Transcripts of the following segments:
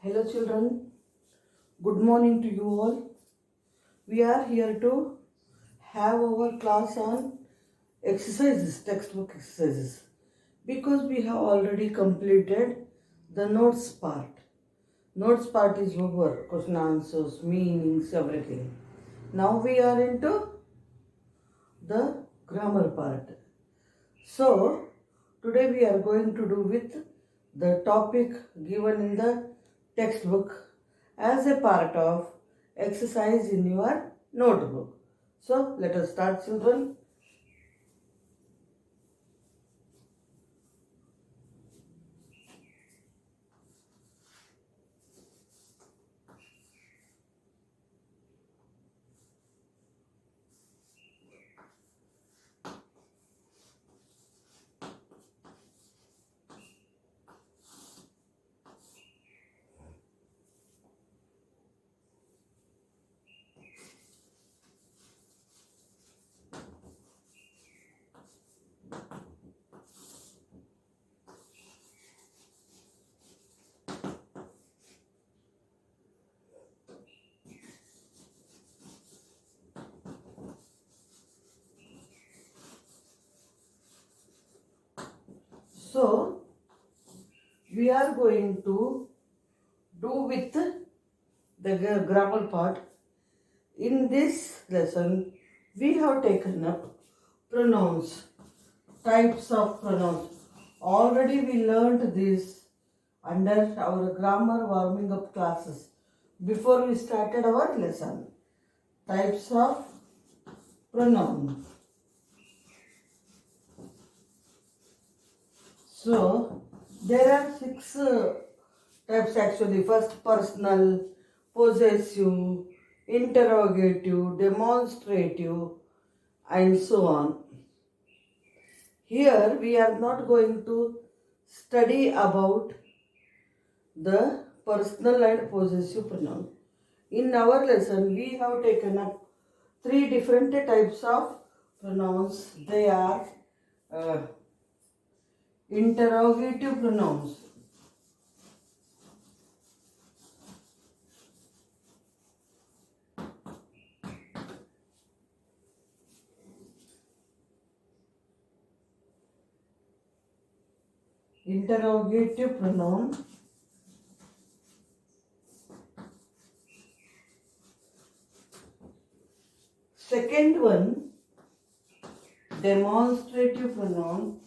Hello children, good morning to you all. We are here to have our class on exercises, textbook exercises, because we have already completed the notes part. Notes part is over, question answers, meanings, everything. Now we are into the grammar part. So today we are going to do with the topic given in the textbook as a part of exercise in your notebook. So let us start, children. So we are going to do with the grammar part. In this lesson, we have taken up pronouns, types of pronouns. Already we learned this under our grammar warming up classes before we started our lesson. Types of pronoun. So there are six types actually. First, personal, possessive, interrogative, demonstrative, and so on. Here we are not going to study about the personal and possessive pronoun. In our lesson, we have taken up three different types of pronouns. They are uh, interrogative pronouns. Interrogative pronoun. Second one, demonstrative pronoun.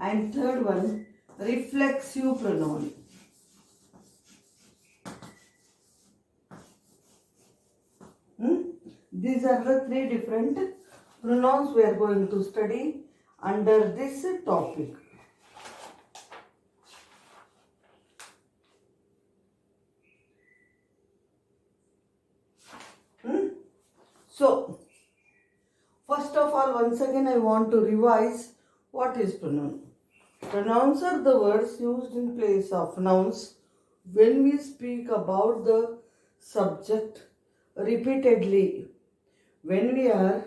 And third one, reflexive pronoun. These are the three different pronouns we are going to study under this topic. So, first of all, once again I want to revise what is pronoun. Pronouns are the words used in place of nouns when we speak about the subject repeatedly. When we are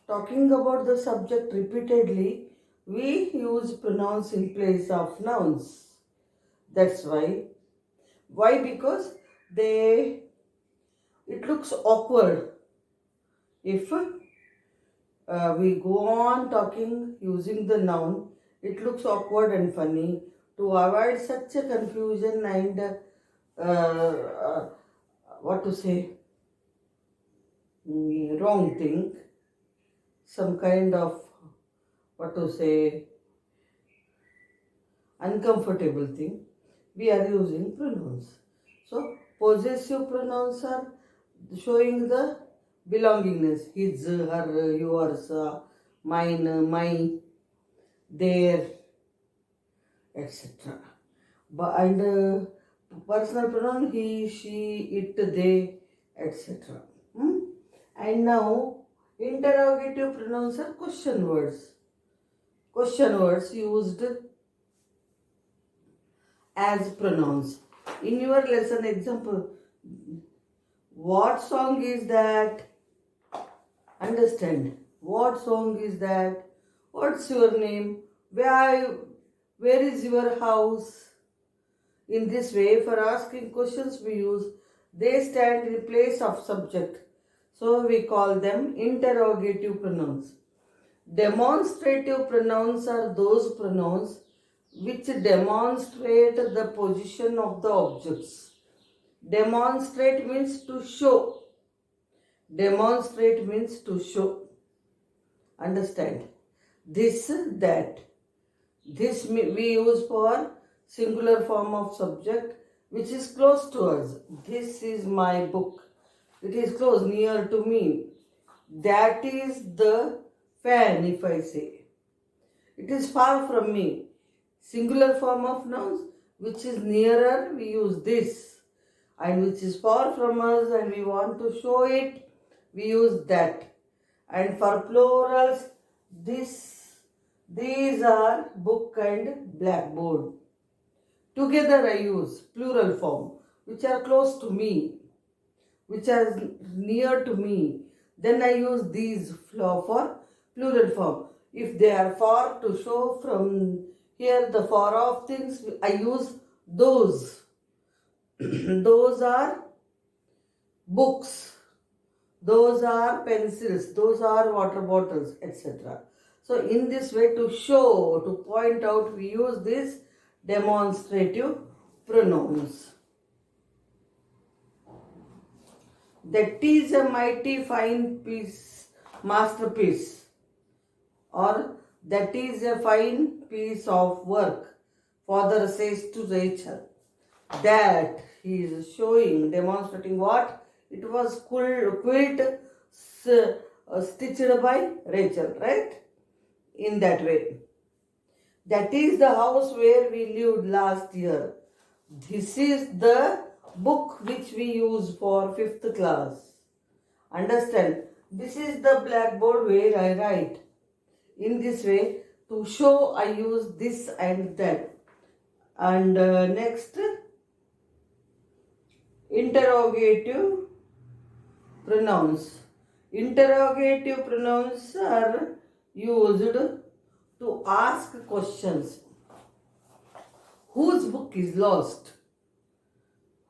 talking about the subject repeatedly, we use pronouns in place of nouns. That's why. Why? Because it looks awkward if we go on talking using the noun. It looks awkward and funny. To avoid such a confusion and what to say, wrong thing, some kind of what to say, uncomfortable thing, we are using pronouns. So possessive pronouns are showing the belongingness, his, her, yours, mine, my, their, etc. And personal pronoun he, she, it, they, etc. And now interrogative pronouns are question words. Question words used as pronouns. In your lesson example, what song is that? Understand. What song is that? What's your name? Where is your house? In this way, for asking questions we use they stand in place of subject. So we call them interrogative pronouns. Demonstrative pronouns are those pronouns which demonstrate the position of the objects. Demonstrate means to show. Demonstrate means to show. Understand? This, that. This we use for singular form of subject which is close to us. This is my book. It is close, near to me. That is the fan, if I say. It is far from me. Singular form of nouns which is nearer, we use this. And which is far from us and we want to show it, we use that. And for plurals, these are book and blackboard. Together I use plural form, which are close to me, which are near to me. Then I use these for plural form. If they are far, to show from here the far off things, I use those. Those are books. Those are pencils. Those are water bottles, etc. So in this way, to show, to point out, we use this demonstrative pronouns. That is a mighty fine piece, masterpiece, or that is a fine piece of work, father says to Rachel. That he is showing, demonstrating what? It was quilt stitched by Rachel, right? In that way. That is the house where we lived last year. This is the book which we use for 5th class. Understand? This is the blackboard where I write. In this way, to show I use this and that. And next, interrogative pronouns. Interrogative pronouns are used to ask questions. Whose book is lost?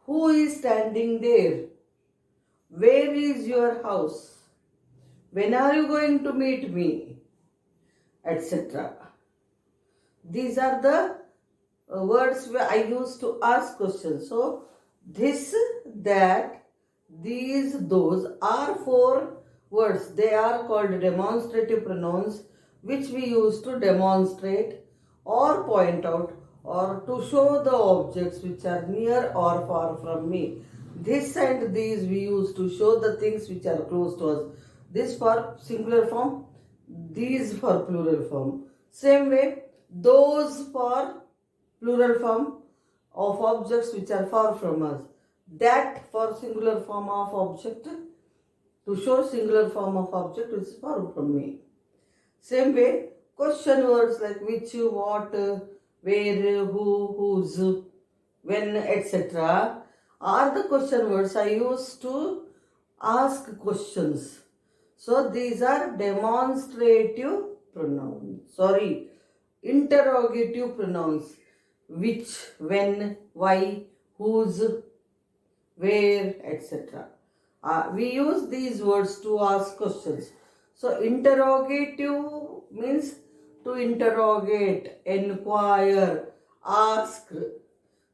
Who is standing there? Where is your house? When are you going to meet me? Etc. These are the words where I use to ask questions. So, this, that, these, those are 4 words. They are called demonstrative pronouns which we use to demonstrate or point out or to show the objects which are near or far from me. This and these we use to show the things which are close to us. This for singular form, these for plural form. Same way, those for plural form of objects which are far from us. That for singular form of object, to show singular form of object which is far from me. Same way, question words like which, what, where, who, whose, when, etc. are the question words I use to ask questions. So these are demonstrative pronouns. Interrogative pronouns. Which, when, why, whose, where, etc. We use these words to ask questions. So interrogative means to interrogate, inquire, ask.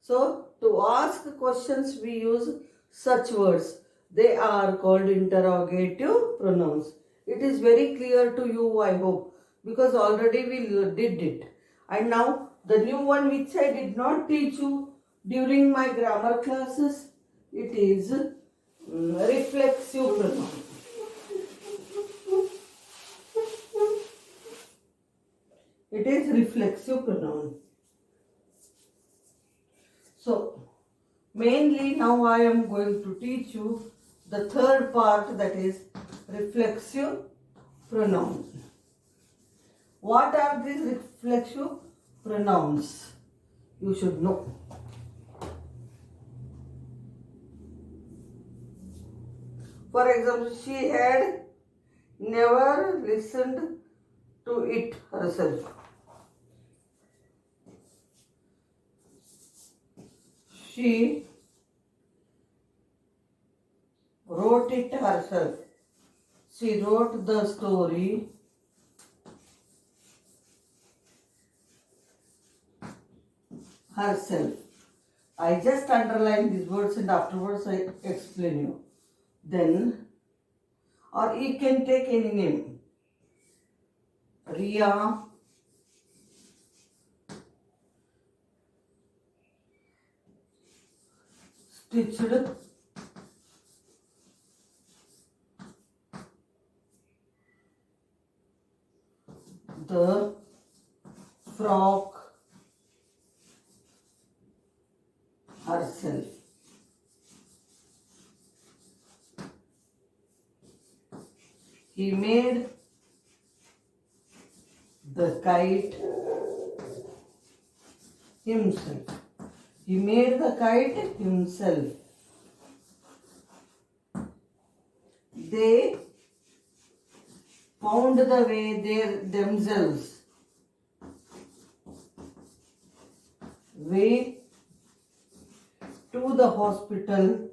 So to ask questions we use such words. They are called interrogative pronouns. It is very clear to you, I hope, because already we did it. And now the new one which I did not teach you during my grammar classes, it is reflexive pronoun. It is reflexive pronoun. So, mainly now I am going to teach you the third part, that is reflexive pronoun. What are these reflexive pronouns? You should know. For example, she had never listened to it herself. She wrote it herself. She wrote the story herself. I just underline these words and afterwards I explain you. Then, or you can take any name. Ria stitched the frock herself. He made the kite himself. He made the kite himself. They found the way themselves. Way to the hospital.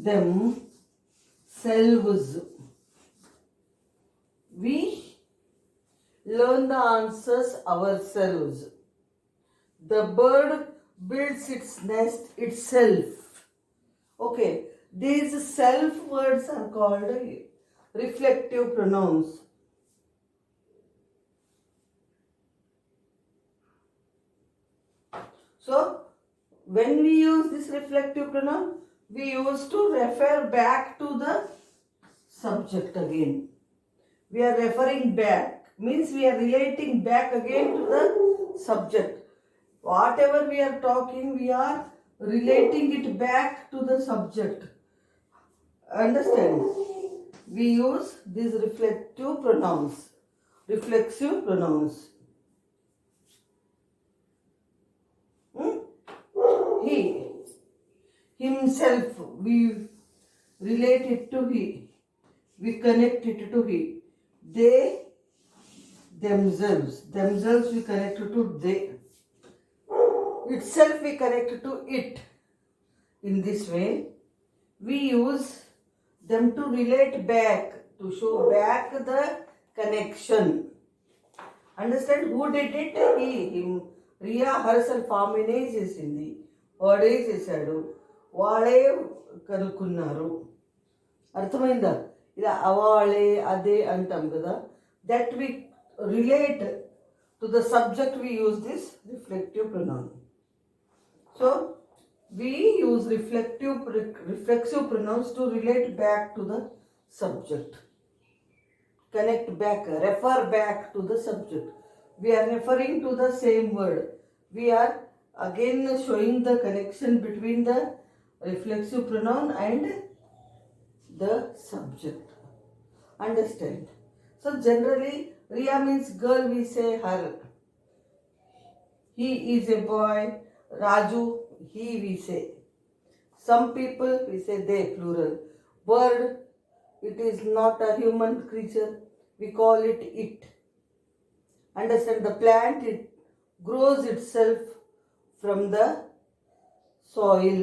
Themselves. We learn the answers ourselves. The bird builds its nest itself. Okay, these self words are called reflective pronouns. So, when we use this reflective pronoun, we use to refer back to the subject again. We are referring back, means we are relating back again to the subject. Whatever we are talking, we are relating it back to the subject. Understand? We use these reflective pronouns, reflexive pronouns. He, himself, we relate it to he, we connect it to he. They, themselves, we connect it to they. Itself we connect to it. In this way, we use them to relate back, to show back the connection. Understand? Who did it? He, him. Ria herself ఆమెనే చేసింది, వాడే చేశాడు, వాడే కనుక్కున్నారు. అర్థమైందా? ఇలా అవాళే అదే అంటాం కదా. That we relate to the subject we use this reflective pronoun. So we use reflexive pronouns to relate back to the subject. Connect back, refer back to the subject. We are referring to the same word. We are again showing the connection between the reflexive pronoun and the subject. Understand? So generally, Ria means girl, we say her. He is a boy. Raju, he we say. Some people we say they, plural. Bird, it is not a human creature, we call it it. Understand? The plant, it grows itself from the soil.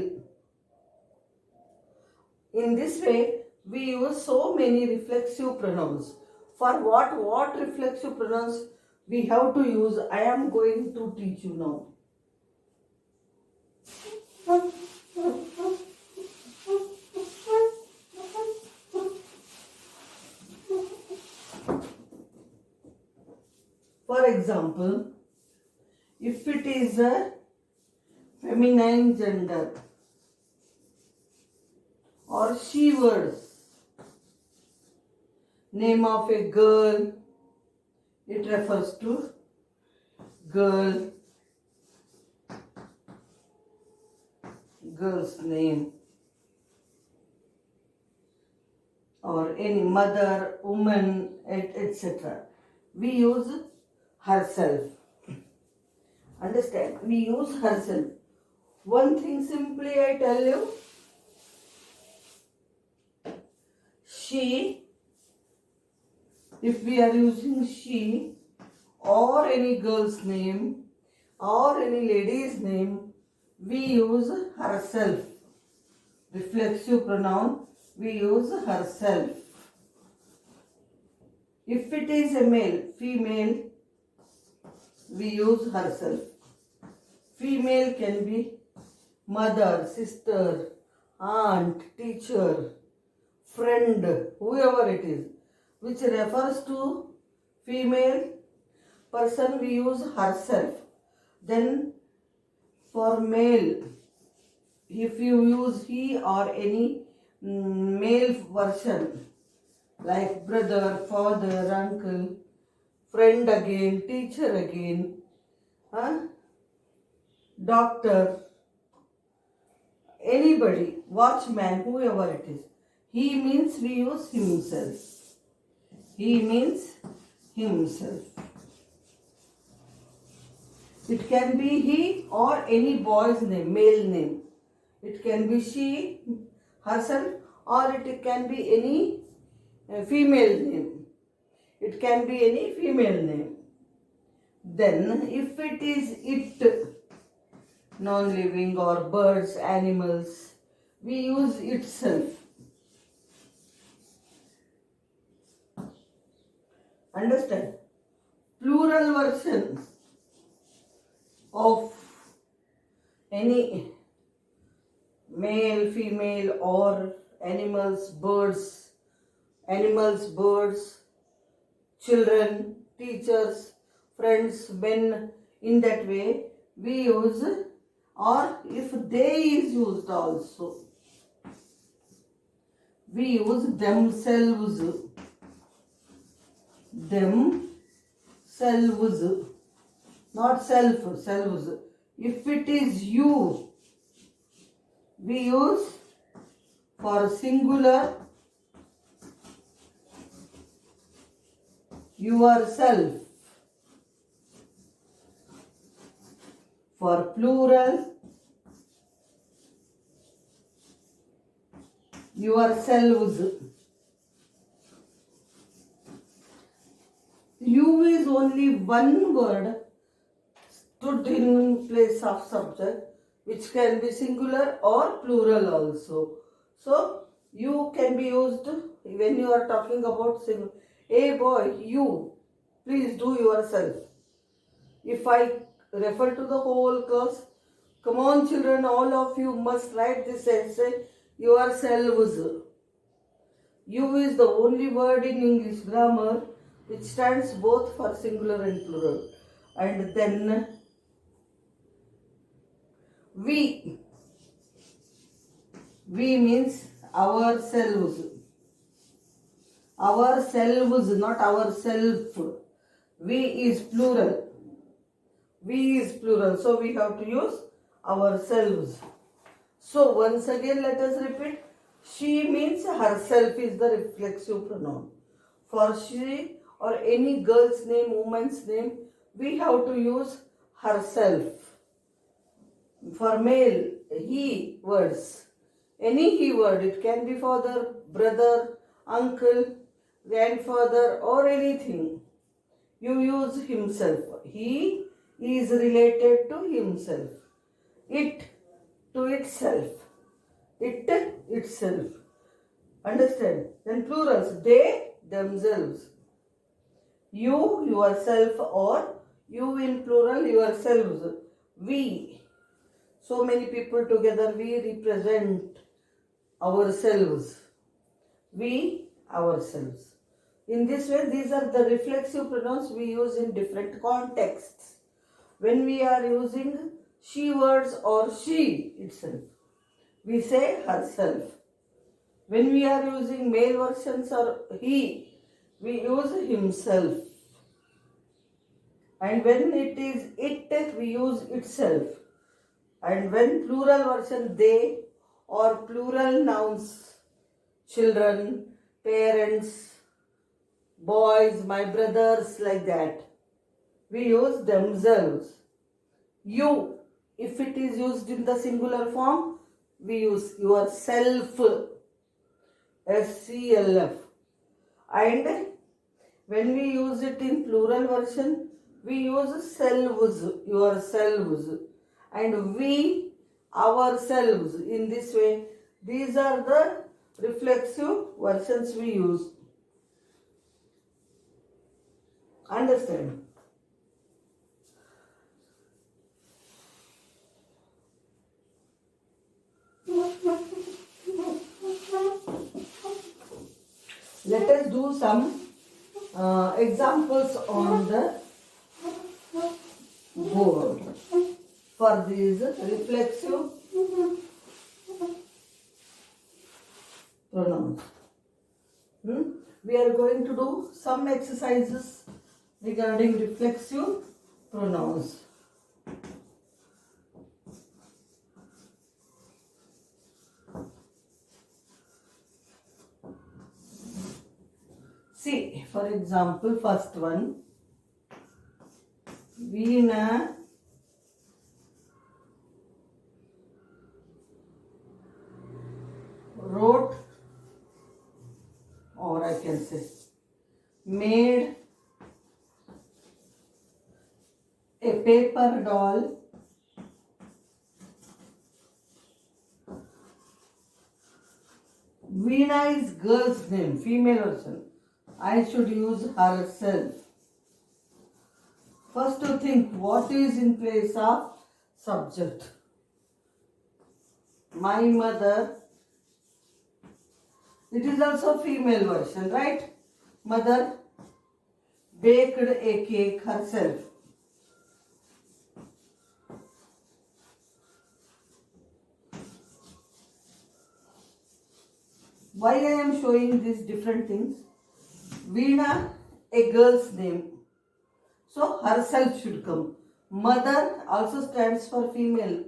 In this way, we use so many reflexive pronouns. For what reflexive pronouns we have to use, I am going to teach you now. For example, if it is a feminine gender or she words, name of a girl, it refers to girl, girl's name, or any mother, woman, etc. We use herself. Understand? We use herself. One thing simply I tell you, she, if we are using she or any girl's name or any lady's name, we use herself. Reflexive pronoun, we use herself. If it is a male, female, we use herself. Female can be mother, sister, aunt, teacher, friend, whoever it is, which refers to female person, we use herself. Then for male, if you use he or any male version like brother, father, uncle, friend again, teacher again, doctor, anybody, watchman, whoever it is, he means we use himself. He means himself. It can be he or any boy's name, male name. It can be she, herself, or it can be any female name. It can be any female name. Then, if it is it, non-living or birds, animals, we use itself. Understand? Plural version of any male, female or animals, birds, children, teachers, friends, men, in that way we use, or if they is used also, we use themselves. Themselves, not self, selves. If it is you, we use for singular yourself. For plural, yourselves. You is only one word stood in place of subject, which can be singular or plural also. So, you can be used when you are talking about singular. Hey boy, you, please do yourself. If I refer to the whole class, come on children, all of you must write this essay yourselves. You is the only word in English grammar which stands both for singular and plural. And then we means ourselves. Ourselves, not ourself. We is plural. We is plural. So we have to use ourselves. So once again let us repeat. She means herself is the reflexive pronoun. For she or any girl's name, woman's name, we have to use herself. For male, he words. Any he word, it can be father, brother, uncle, grandfather or anything. You use himself. He is related to himself. It to itself. It itself. Understand? Then plurals. They themselves. You yourself, or you in plural yourselves. We. So many people together, we represent ourselves. We ourselves. In this way, these are the reflexive pronouns we use in different contexts. When we are using she words or she itself, we say herself. When we are using male versions or he, we use himself. And when it is it, we use itself. And when plural version they or plural nouns, children, parents, boys, my brothers, like that, we use themselves. You, if it is used in the singular form, we use yourself, SCLF. And when we use it in plural version, we use selves, yourselves, and we, ourselves. In this way, these are the reflexive versions we use. Understand? Let us do some examples on the board for these reflexive pronouns. We are going to do some exercises regarding reflexive pronouns. See, for example, first one, Veena wrote, or I can say made a paper doll Veena is girl's name, female version. I should use herself. First to think what is in place of subject. My mother. It is also female version, right? Mother baked a cake herself. Why I am showing these different things? Veena, a girl's name. So herself should come. Mother also stands for female.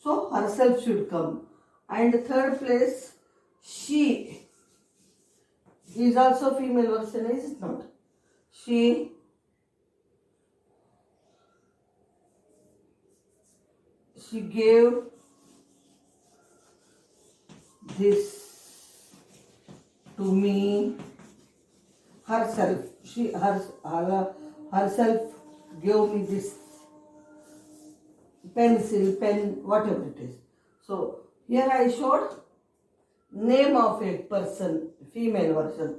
So herself should come. And third place, she is also female version, is it not? She gave this to me herself. Herself gave me this pencil, pen, whatever it is. So here I showed name of a person, female version.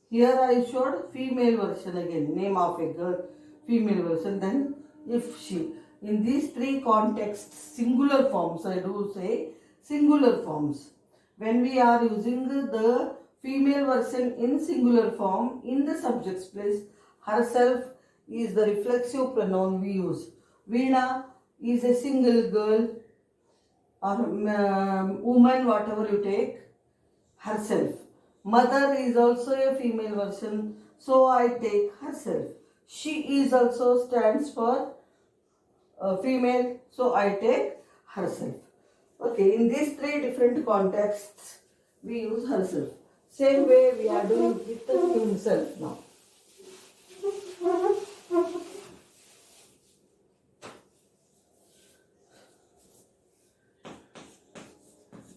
Here I showed female version again, name of a girl, female version. Then if she, in these three contexts, singular forms, I do say singular forms. When we are using the female version in singular form, in the subject's place, herself is the reflexive pronoun we use. Veena is a single girl or woman, whatever you take, herself. Mother is also a female version, so I take herself. She is also stands for female, so I take herself. Okay, in these three different contexts, we use herself. Same way we are doing with himself now.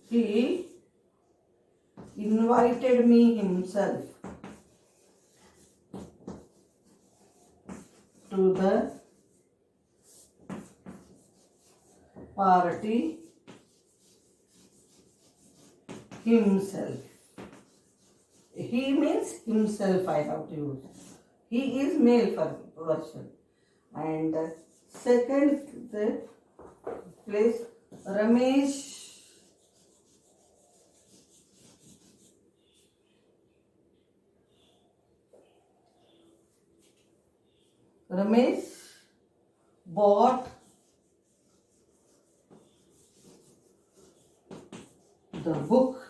He invited me himself to the party himself. He means himself, I have to use. He is male version. And second the place, Ramesh bought the book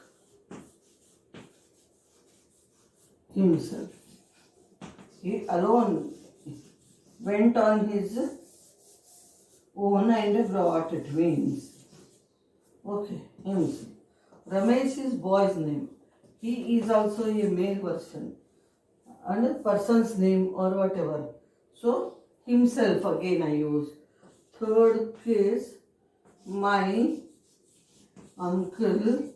himself. He alone went on his own and brought it, means. Okay, himself. Ramesh is boy's name. He is also a male version. And person's name or whatever. So, himself again I use. Third case, my uncle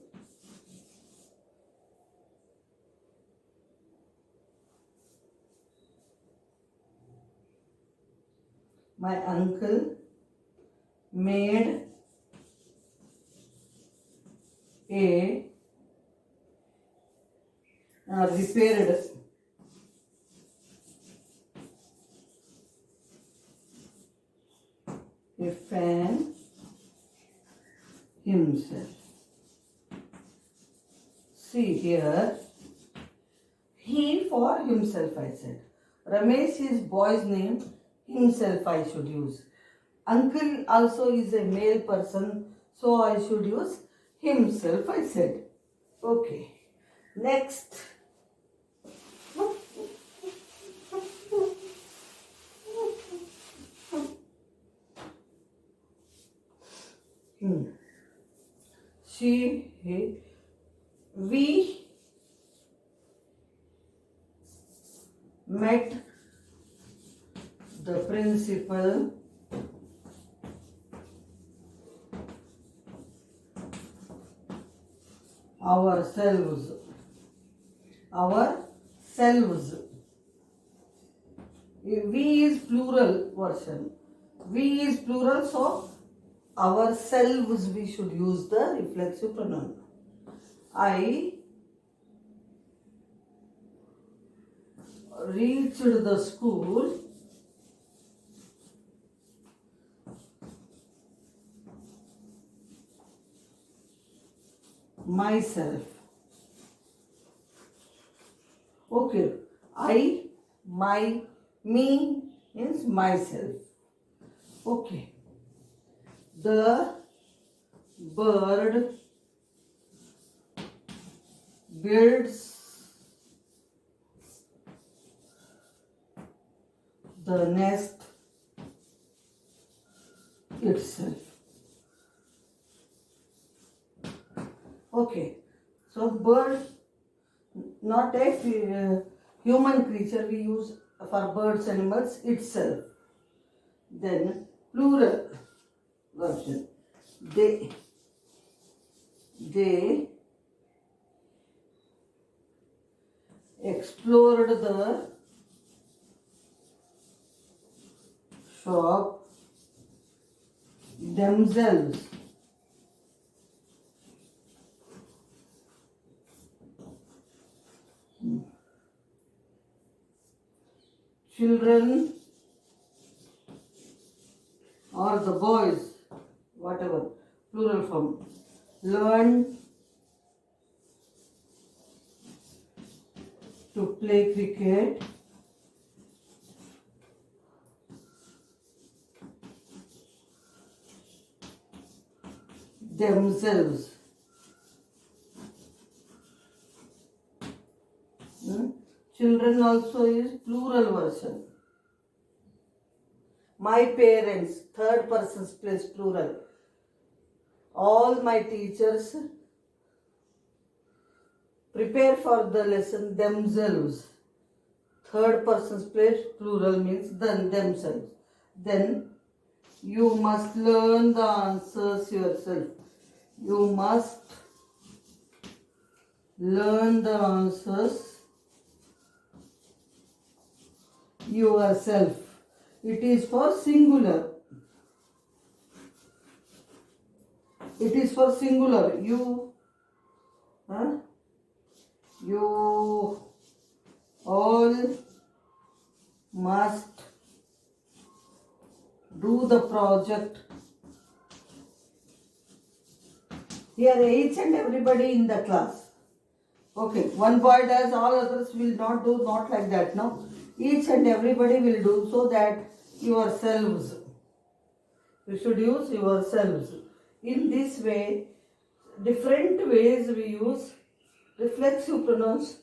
made a repaired a fan himself. See here, he for himself I said. Ramesh is boy's name, himself I should use. Uncle also is a male person, so I should use himself I said. Okay. Next. We met the principal ourselves. We is plural version. We is plural, so ourselves we should use the reflexive pronoun. I reached the school myself. Okay. I, my, me means myself. Okay. The bird builds the nest itself. Okay. So bird, not a human creature, we use for birds, animals itself. Then plural version. They explored the shop themselves. Children or the boys, whatever, plural form, learn to play cricket themselves. Children also is plural version. My parents, third person place plural. All my teachers prepare for the lesson themselves. Third person place plural means themselves. Then you must learn the answers yourself. You must learn the answers yourself. It is for singular. It is for singular. You all must do the project. Here each and everybody in the class. Okay, one boy does, all others will not do, not like that. No, each and everybody will do, so that yourselves. You should use yourselves. In this way, different ways we use reflexive pronouns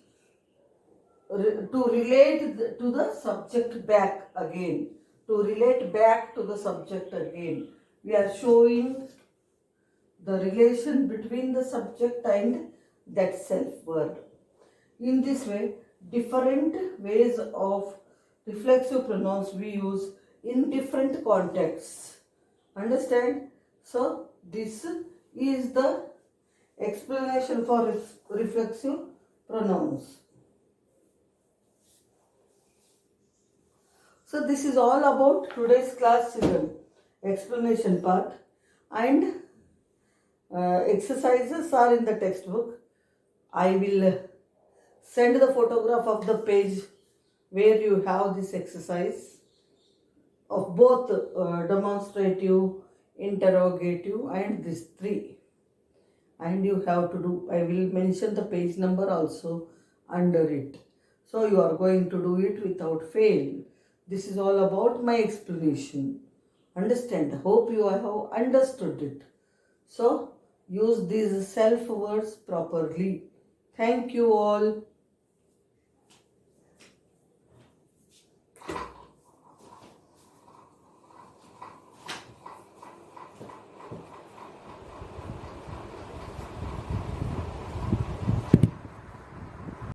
to relate to the subject back again. To relate back to the subject again. We are showing the relation between the subject and that self word. In this way, different ways of reflexive pronouns we use in different contexts. Understand? So this is the explanation for reflexive pronouns. So this is all about today's class explanation part, and exercises are in the textbook. I will send the photograph of the page where you have this exercise of both demonstrative, interrogative and these three. And you have to do, I will mention the page number also under it. So you are going to do it without fail. This is all about my explanation. Understand? Hope you have understood it. So use these self words properly. Thank you all.